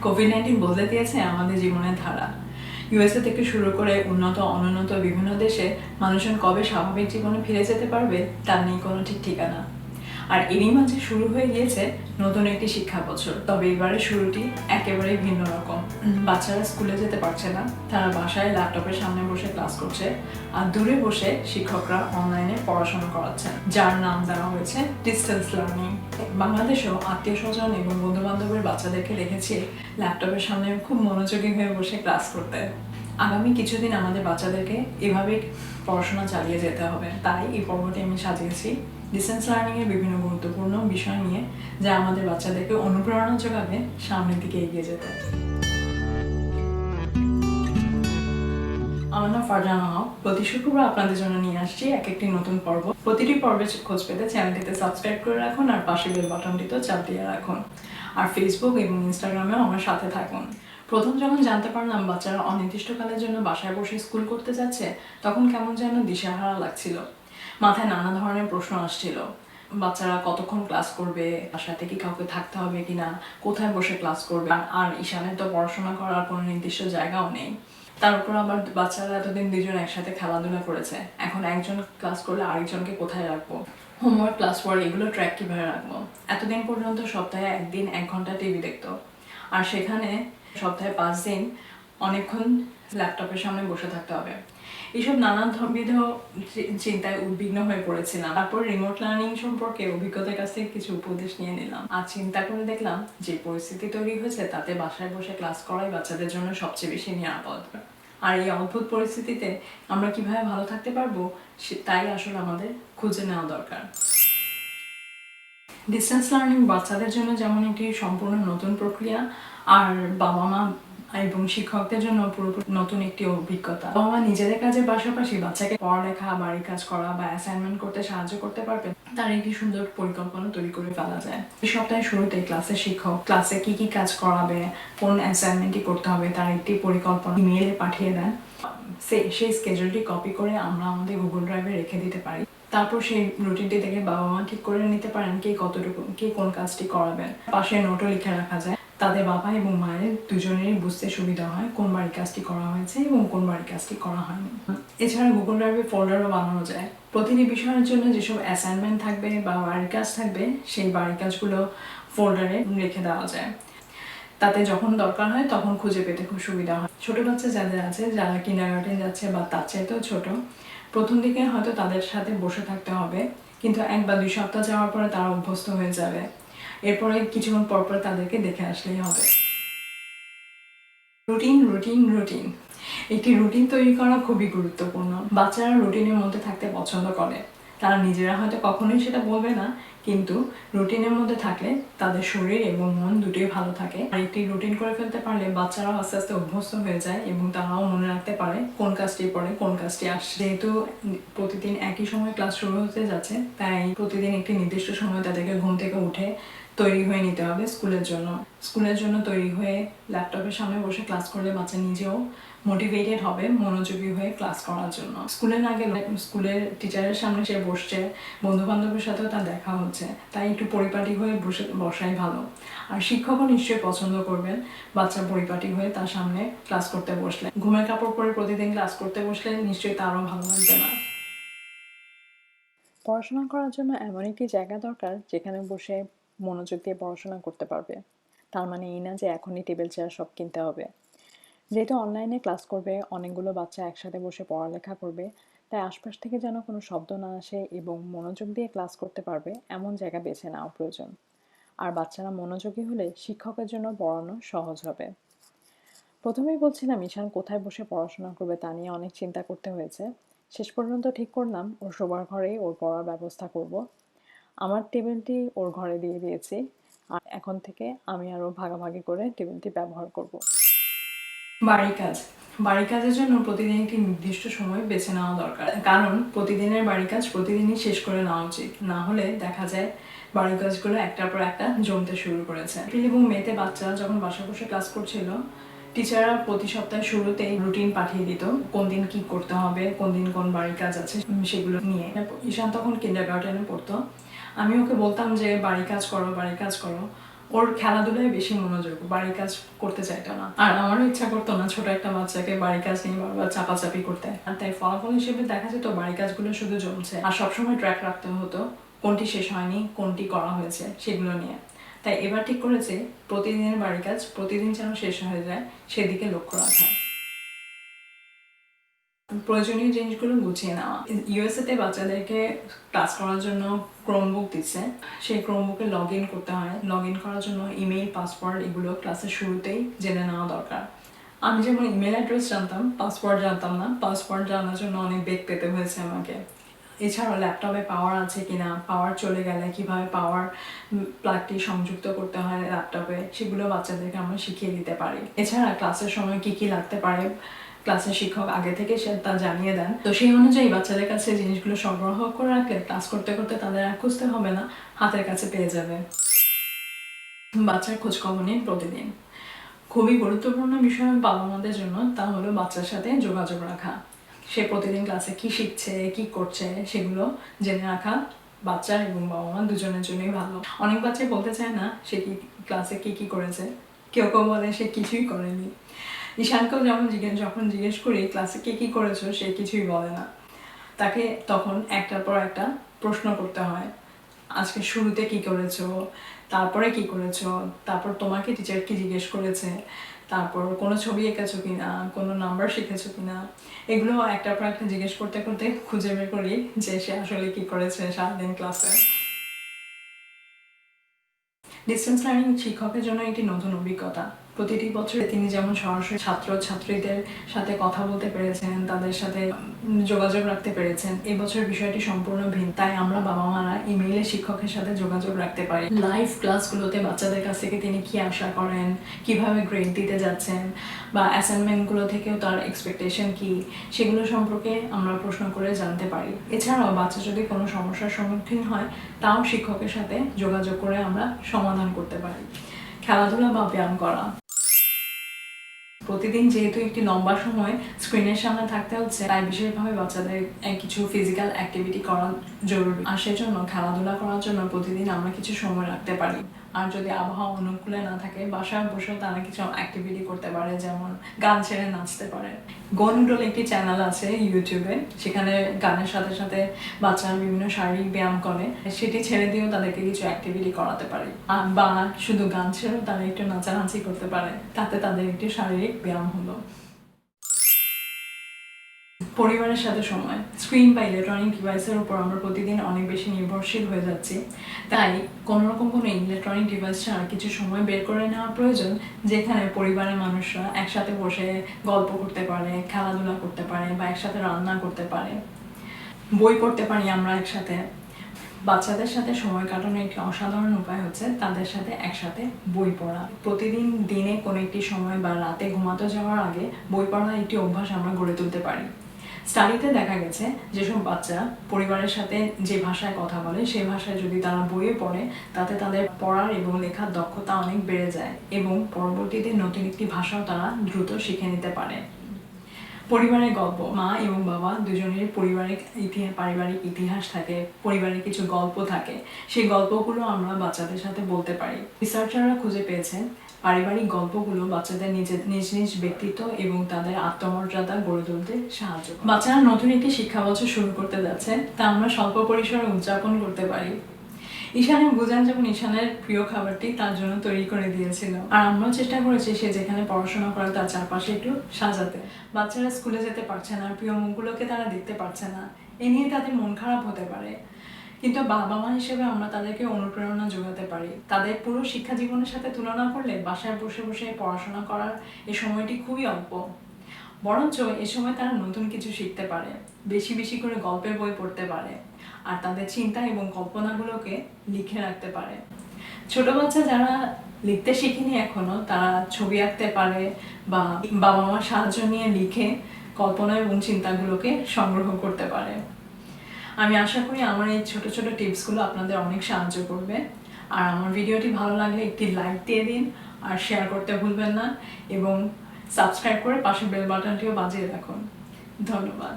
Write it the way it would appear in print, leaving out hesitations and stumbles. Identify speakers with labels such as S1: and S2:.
S1: COVID-19 বদলে দিয়েছে আমাদের জীবনের ধারা। ইউএসএ থেকে শুরু করে উন্নত অনুন্নত বিভিন্ন দেশে মানুষজন কবে স্বাভাবিক জীবনে ফিরে যেতে পারবে তার নেই কোনো ঠিক ঠিকানা। আর এরই মাঝে শুরু হয়ে গিয়েছে নতুন একটি শিক্ষা বছর। তবে এবারের শুরুটি একেবারেই ভিন্ন রকম। বাচ্চারা স্কুলে যেতে পারছে না, তারা বাসায় ল্যাপটপের সামনে বসে ক্লাস করছে, আর দূরে বসে শিক্ষকরা অনলাইনে পড়াশোনা করাচ্ছেন, যার নাম দেওয়া হয়েছে ডিস্টেন্স লার্নিং। বাংলাদেশেও আত্মীয় স্বজন এবং বন্ধু বান্ধবের বাচ্চাদেরকে দেখেছি ল্যাপটপের সামনে খুব মনোযোগী হয়ে বসে ক্লাস করতে। আগামী কিছুদিন আমাদের বাচ্চাদেরকে এভাবেই পড়াশোনা চালিয়ে যেতে হবে। তাই এই পর্বটি আমি সাজিয়েছি ডিস্টেন্স লার্নিংয়ের বিভিন্ন গুরুত্বপূর্ণ বিষয় নিয়ে, যা আমাদের বাচ্চাদেরকে অনুপ্রেরণা যোগাবে সামনের দিকে এগিয়ে যেতে। আমার নাম ফারজানা হক। প্রতি শুক্রবার আপনাদের জন্য নিয়ে আসছি এক একটি নতুন পর্ব। প্রতিটি পর্বের খোঁজ পেতে চ্যানেলটিতে সাবস্ক্রাইব করে রাখুন আর পাশে বেল বাটনটিতেও চাপ দিয়ে রাখুন। আর ফেসবুক এবং ইনস্টাগ্রামেও আমার সাথে থাকুন। প্রথম যখন জানতে পারলাম বাচ্চারা অনির্দিষ্টকালের জন্য বাসায় বসে স্কুল করতে যাচ্ছে, তখন কেমন যেন দিশেহারা লাগছিল। মাথায় নানা ধরনের প্রশ্ন আসছিল। বাচ্চারা কতক্ষণ ক্লাস করবে, বাসাতে কি কাউকে থাকতে হবে কিনা, কোথায় বসে ক্লাস করবে, আর ঈশানের তো পড়াশোনা করার কোনো নির্দিষ্ট জায়গাও নেই। তার উপর আবার বাচ্চারা এতদিন দুজন একসাথে খেলাধুলা করেছে, এখন একজন ক্লাস করলে আরেকজনকে কোথায় রাখবো, হোমওয়ার্ক ক্লাস ওয়ার্ক এগুলো ট্র্যাক কিভাবে রাখবো। এতদিন পর্যন্ত সপ্তাহে একদিন 1 ঘন্টা টিভি দেখতো, আর সেখানে সপ্তাহে 5 দিন অনেকক্ষণ ল্যাপটপের সামনে বসে থাকতে হবে। এইসব নানান বিধ চিন্তায় উদ্বিগ্ন হয়ে পড়েছিলাম। তারপর রিমোট লার্নিং সম্পর্কে অভিজ্ঞতার কাছ থেকে কিছু উপদেশ নিয়ে নিলাম, আর চিন্তা করে দেখলাম যে পরিস্থিতি তৈরি হয়েছে তাতে বাসায় বসে ক্লাস করাই বাচ্চাদের জন্য সবচেয়ে বেশি নিরাপদ। আর এই অদ্ভুত পরিস্থিতিতে আমরা কিভাবে ভালো থাকতে পারবো তাই আসলে আমাদের খুঁজে নেওয়া দরকার। ডিস্টেন্স লার্নিং বাচ্চাদের জন্য যেমন একটি সম্পূর্ণ নতুন প্রক্রিয়া, আর বাবা মা এবং শিক্ষকদের জন্য পুরোপুরি নতুন একটি অভিজ্ঞতা। বাবা মা নিজেদের কাজের পাশাপাশি বাচ্চাকে পড়ালেখা, বাড়ির কাজ করা বা অ্যাসাইনমেন্ট করতে সাহায্য করতে পারবে, তার একটি সুন্দর পরিকল্পনা তৈরি করে ফেলা যায়। এই সপ্তাহের শুরুতে ক্লাসের শিক্ষক ক্লাসে কি কি কাজ করাবে, কোন অ্যাসাইনমেন্টটি করতে হবে তার একটি পরিকল্পনা ইমেইলে পাঠিয়ে দেন। সেই স্কেজুলটি কপি করে আমরা আমাদের গুগল ড্রাইভে রেখে দিতে পারি। তারপর সেই রুটিনটি থেকে বাবা মা ঠিক করে নিতে পারেন কে কতটুকু, কে কোন কাজটি করাবেন। পাশে নোটও লিখে রাখা যায়, তাদের বাবা এবং মায়ের দুজনেরই বুঝতে সুবিধা হয় কোন বাড়ির কাজটি করা হয়েছে এবং কোন বাড়ির কাজটি করা হয়নি। এছাড়া গুগল ড্রাইভে ফোল্ডারও বানানো যায়। প্রতিটি বিষয়ের জন্য যেসব অ্যাসাইনমেন্ট থাকবে বা বাড়ির কাজ থাকবে, সেই বাড়ির কাজগুলো ফোল্ডারে রেখে দেওয়া যায়। তাতে যখন দরকার হয় তখন খুঁজে পেতে খুব সুবিধা হয়। ছোট বাচ্চা যাদের আছে, যারা কিন্ডারগার্টেন যাচ্ছে বা তার চাইতেও ছোট, প্রথম দিকে হয়তো তাদের সাথে বসে থাকতে হবে, কিন্তু 1 বা 2 সপ্তাহ যাওয়ার পরে তারা অভ্যস্ত হয়ে যাবে। এরপরে কিছুক্ষণ পর পর তাদেরকে দেখে আসলেই হবে। রুটিন রুটিন রুটিন একটি রুটিন তৈরি করা খুবই গুরুত্বপূর্ণ। বাচ্চারা রুটিনের মধ্যে থাকতে পছন্দ করে। তারা নিজেরা হয়তো কখনোই সেটা বলবে না, কিন্তু রুটিনের মধ্যে থাকলে তাদের শরীর এবং মন দুটোই ভালো থাকে। আর একটি রুটিন করে ফেলতে পারলে বাচ্চারাও আস্তে আস্তে অভ্যস্ত হয়ে যায় এবং তারাও মনে রাখতে পারে কোন কাজটি পরে কোন কাজটি আসছে। যেহেতু প্রতিদিন একই সময় ক্লাস শুরু হতে যাচ্ছে, তাই প্রতিদিন একটি নির্দিষ্ট সময় তাদেরকে ঘুম থেকে উঠে তৈরি হয়ে নিতে হবে স্কুলের জন্য তৈরি হয়ে ল্যাপটপের সামনে বসে ক্লাস করলে বাচ্চা নিজেও মোটিভেটেড হবে মনোযোগী হয়ে ক্লাস করার জন্য। স্কুলে না গেলে স্কুলের টিচারের সামনে সে বসছে, বন্ধু বান্ধবের সাথেও তার দেখা হচ্ছে, তাই একটু পরিপাটি হয়ে বসাই ভালো। আর শিক্ষকও নিশ্চয়ই পছন্দ করবেন বাচ্চা পরিপাটি হয়ে তার সামনে ক্লাস করতে বসলে। ঘুমের কাপড় পরে প্রতিদিন ক্লাস করতে বসলে নিশ্চয়ই তারও ভালো লাগবে না। পড়াশোনা করার জন্য এমন একটি জায়গা দরকার যেখানে বসে মনোযোগ দিয়ে পড়াশোনা করতে পারবে। তার মানে এই না যে এখনই টেবিল চেয়ার সব কিনতে হবে। যেহেতু অনলাইনে ক্লাস করবে, অনেকগুলো বাচ্চা একসাথে বসে পড়ালেখা করবে, তাই আশপাশ থেকে যেন কোনো শব্দ না আসে এবং মনোযোগ দিয়ে ক্লাস করতে পারবে এমন জায়গা বেছে নেওয়া প্রয়োজন। আর বাচ্চারা মনোযোগী হলে শিক্ষকের জন্য পড়ানো সহজ হবে। প্রথমেই বলছিলাম ঈশান কোথায় বসে পড়াশোনা করবে তা নিয়ে অনেক চিন্তা করতে হয়েছে। শেষ পর্যন্ত ঠিক করলাম ওর শোবার ঘরেই ওর পড়ার ব্যবস্থা করব। আমার টেবিলটি ওর ঘরে দিয়ে দিয়েছি, আর এখন থেকে আমি আরও ভাগাভাগি করে টেবিলটি ব্যবহার করব। বাড়ির কাজের জন্য প্রতিদিন একটি নির্দিষ্ট সময় বেছে নেওয়া দরকার, কারণ প্রতিদিনের বাড়ির কাজ প্রতিদিনই শেষ করে নেওয়া উচিত। না হলে দেখা যায় বাড়ির কাজগুলো একটার পর একটা জমতে শুরু করেছে। এপ্রিল এবং মেতে বাচ্চারা যখন বাসায় বসে ক্লাস করছিল, টিচাররা প্রতি সপ্তাহের শুরুতেই রুটিন পাঠিয়ে দিত কোন দিন কি করতে হবে, কোন দিন কোন বাড়ির কাজ আছে সেগুলো নিয়ে। ঈশান তখন কিন্ডারগার্টেনে পড়তো। আমি ওকে বলতাম যে বাড়ির কাজ করো। ওর খেলাধুলায় বেশি মনোযোগ, বাড়ির কাজ করতে চাইতো না। আর আমারও ইচ্ছা করতো না ছোট একটা বাচ্চাকে বাড়ির কাজ নিয়ে বারবার চাপাচাপি করতে। আর তাই ফলাফল হিসেবে দেখা যেত বাড়ির কাজগুলো শুধু জমছে, আর সবসময় ট্র্যাক রাখতে হতো কোনটি শেষ হয়নি, কোনটি করা হয়েছে সেগুলো নিয়ে। তাই এবার ঠিক করেছে প্রতিদিনের বাড়ির কাজ প্রতিদিন যেন শেষ হয়ে যায় সেদিকে লক্ষ্য রাখা। প্রয়োজনীয় জিনিসগুলো গুছিয়ে নেওয়া। ইউএসএ তে বাচ্চাদেরকে ক্লাস করার জন্য ক্রোমবুক দিচ্ছে, সেই ক্রোমবুকে লগ ইন করতে হয়। লগ ইন করার জন্য ইমেইল, পাসওয়ার্ড এগুলো ক্লাসের শুরুতেই জেনে নেওয়া দরকার। আমি যেমন ইমেল অ্যাড্রেস জানতাম, পাসওয়ার্ড জানতাম না। পাসওয়ার্ড জানার জন্য অনেক বেগ পেতে হয়েছে আমাকে। এছাড়াও ল্যাপটপে পাওয়ার আছে কিনা, পাওয়ার চলে গেলে কিভাবে পাওয়ার প্লাগটি সংযুক্ত করতে হয় ল্যাপটপে, সেগুলো বাচ্চাদেরকে আমরা শিখিয়ে দিতে পারি। এছাড়া ক্লাসের সময় কি কি লাগতে পারে ক্লাসের শিক্ষক আগে থেকে সে তা জানিয়ে দেন। তো সেই অনুযায়ী বাচ্চাদের কাছে জিনিসগুলো সংগ্রহ করে রাখলে ক্লাস করতে করতে তাদের আর খুঁজতে হবে না, হাতের কাছে পেয়ে যাবে। বাচ্চার খোঁজখবর নিন প্রতিদিন। খুবই গুরুত্বপূর্ণ বিষয় বাবা মাদের জন্য, তা হলো বাচ্চার সাথে যোগাযোগ রাখা। সে প্রতিদিন ক্লাসে কি শিখছে, কি করছে সেগুলো জেনে রাখা বাচ্চা এবং বাবা মা দুজনের জন্যই ভালো। অনেক বাচ্চাই বলতে চায় না সে কি ক্লাসে কি করেছে, কেউ কেউ বলে সে কিছুই করেনি। ঈশানকেও যখন জিজ্ঞেস করি ক্লাসে কি করেছো, সে কিছুই বলে না। তাকে তখন একটার পর একটা প্রশ্ন করতে হয়। আজকে শুরুতে কি করেছো, তারপরে কি করেছো, তারপর তোমাকে টিচার কি জিজ্ঞেস করেছে, তারপর কোনো ছবি এঁকেছো কিনা, কোনো নাম্বার শিখেছো কিনা, এগুলো একটার পর একটা জিজ্ঞেস করতে করতে খুঁজে বের করি যে সে আসলে কি করেছে সারাদিন ক্লাসে। ডিস্টেন্স লার্নিং শিক্ষকের জন্য একটি নতুন অভিজ্ঞতা। প্রতিটি বছরে তিনি যেমন সরাসরি ছাত্রীদের সাথে কথা বলতে পেরেছেন, তাদের সাথে যোগাযোগ রাখতে পেরেছেন, এবছর বিষয়টি সম্পূর্ণ ভিন্ন। তাই আমরা বাবা মারা ইমেইলে শিক্ষকের সাথে যোগাযোগ রাখতে পারি। লাইভ ক্লাসগুলোতে বাচ্চাদের কাছ থেকে তিনি কি আশা করেন, কিভাবে গ্রেড দিতে যাচ্ছেন, বা অ্যাসাইনমেন্টগুলো থেকেও তার এক্সপেকটেশন কি, সেগুলো সম্পর্কে আমরা প্রশ্ন করে জানতে পারি। এছাড়াও বাচ্চা যদি কোনো সমস্যার সম্মুখীন হয় তাও শিক্ষকের সাথে যোগাযোগ করে আমরা সমাধান করতে পারি। খেলাধুলা বা ব্যায়াম করা। প্রতিদিন যেহেতু একটি লম্বা সময় স্ক্রিনের সামনে থাকতে হচ্ছে, তাই বিশেষভাবে বাচ্চাদের কিছু ফিজিক্যাল অ্যাক্টিভিটি করা জরুরি। আর সেজন্য খেলাধুলা করার জন্য প্রতিদিন আমরা কিছু সময় রাখতে পারি। আর যদি আবহাওয়া অনুকূলে না থাকে, বাসায় বসেও তারা কিছু অ্যাক্টিভিটি করতে পারে, যেমন গান ছেড়ে নাচতে পারে। গো নুডল একটি চ্যানেল আছে ইউটিউবে, সেখানে গানের সাথে সাথে বাচ্চারা বিভিন্ন শারীরিক ব্যায়াম করে, সেটি ছেড়ে দিয়েও তাদেরকে কিছু অ্যাক্টিভিটি করাতে পারে। বা শুধু গান ছেড়েও তারা একটু নাচানাচি করতে পারে, তাতে তাদের একটি শারীরিক ব্যায়াম হলো। পরিবারের সাথে সময়। স্ক্রিন বা ইলেকট্রনিক ডিভাইসের উপর আমরা প্রতিদিন অনেক বেশি নির্ভরশীল হয়ে যাচ্ছি, তাই কোনোরকম কোনো ইলেকট্রনিক ডিভাইস ছাড়া কিছু সময় বের করে নেওয়া প্রয়োজন, যেখানে পরিবারের মানুষরা একসাথে বসে গল্প করতে পারে, খেলাধুলা করতে পারে, বা একসাথে রান্না করতে পারে, বই পড়তে পারি আমরা একসাথে। বাচ্চাদের সাথে সময় কাটানোর একটি অসাধারণ উপায় হচ্ছে তাদের সাথে একসাথে বই পড়া। প্রতিদিন দিনে কোনো একটি সময় বা রাতে ঘুমাতে যাওয়ার আগে বই পড়ার একটি অভ্যাস আমরা গড়ে তুলতে পারি। স্টাডিতে দেখা গেছে যেসব বাচ্চা পরিবারের সাথে যে ভাষায় কথা বলে সেই ভাষায় যদি তারা বইয়ে পড়ে, তাতে তাদের পড়ার এবং লেখার দক্ষতা অনেক বেড়ে যায় এবং পরবর্তীতে নতুন একটি ভাষাও তারা দ্রুত শিখে নিতে পারে। পরিবারের গল্প। মা এবং বাবা দুজনের পারিবারিক ইতিহাস থাকে, পরিবারের কিছু গল্প থাকে, সেই গল্পগুলো আমরা বাচ্চাদের সাথে বলতে পারি। রিসার্চাররা খুঁজে পেয়েছেন পারিবারিক গল্পগুলো বাচ্চাদের নিজ নিজ ব্যক্তিত্ব এবং তাদের আত্মমর্যাদা গড়ে তুলতে সাহায্য করে। বাচ্চারা নতুন একটি শিক্ষা বছর শুরু করতে যাচ্ছে, তা আমরা স্বল্প পরিসরে উদযাপন করতে পারি। ঈশানে বুঝান যখন ঈশানের প্রিয় খাবারটি তার জন্য তৈরি করে দিয়েছিল, আর আমরাও চেষ্টা করেছি সে যেখানে পড়াশোনা করে তার চারপাশে একটু সাজাতে। বাচ্চারা স্কুলে যেতে পারছে না, প্রিয় মুখগুলোকে তারা দেখতে পারছে না, এ নিয়ে তাদের মন খারাপ হতে পারে, কিন্তু বাবা মা হিসেবে আমরা তাদেরকে অনুপ্রেরণা যোগাতে পারি। তাদের পুরো শিক্ষা জীবনের সাথে তুলনা করলে বাসায় বসে বসে পড়াশোনা করার এই সময়টি খুবই অল্প, বরঞ্চ এ সময় তারা নতুন কিছু শিখতে পারে, বেশি বেশি করে গল্পের বই পড়তে পারে, আর তাদের চিন্তা এবং কল্পনাগুলোকে লিখে রাখতে পারে। ছোট বাচ্চা যারা লিখতে শিখেনি এখনো, তারা ছবি আঁকতে পারে বা বাবা মার সাহায্য নিয়ে লিখে কল্পনা এবং চিন্তাগুলোকে সংগ্রহ করতে পারে। আমি আশা করি আমার এই ছোট ছোট টিপসগুলো আপনাদের অনেক সাহায্য করবে। আর আমার ভিডিওটি ভালো লাগলে একটি লাইক দিয়ে দিন, আর শেয়ার করতে ভুলবেন না, এবং সাবস্ক্রাইব করে পাশে বেল বাটনটিও বাজিয়ে রাখুন। ধন্যবাদ।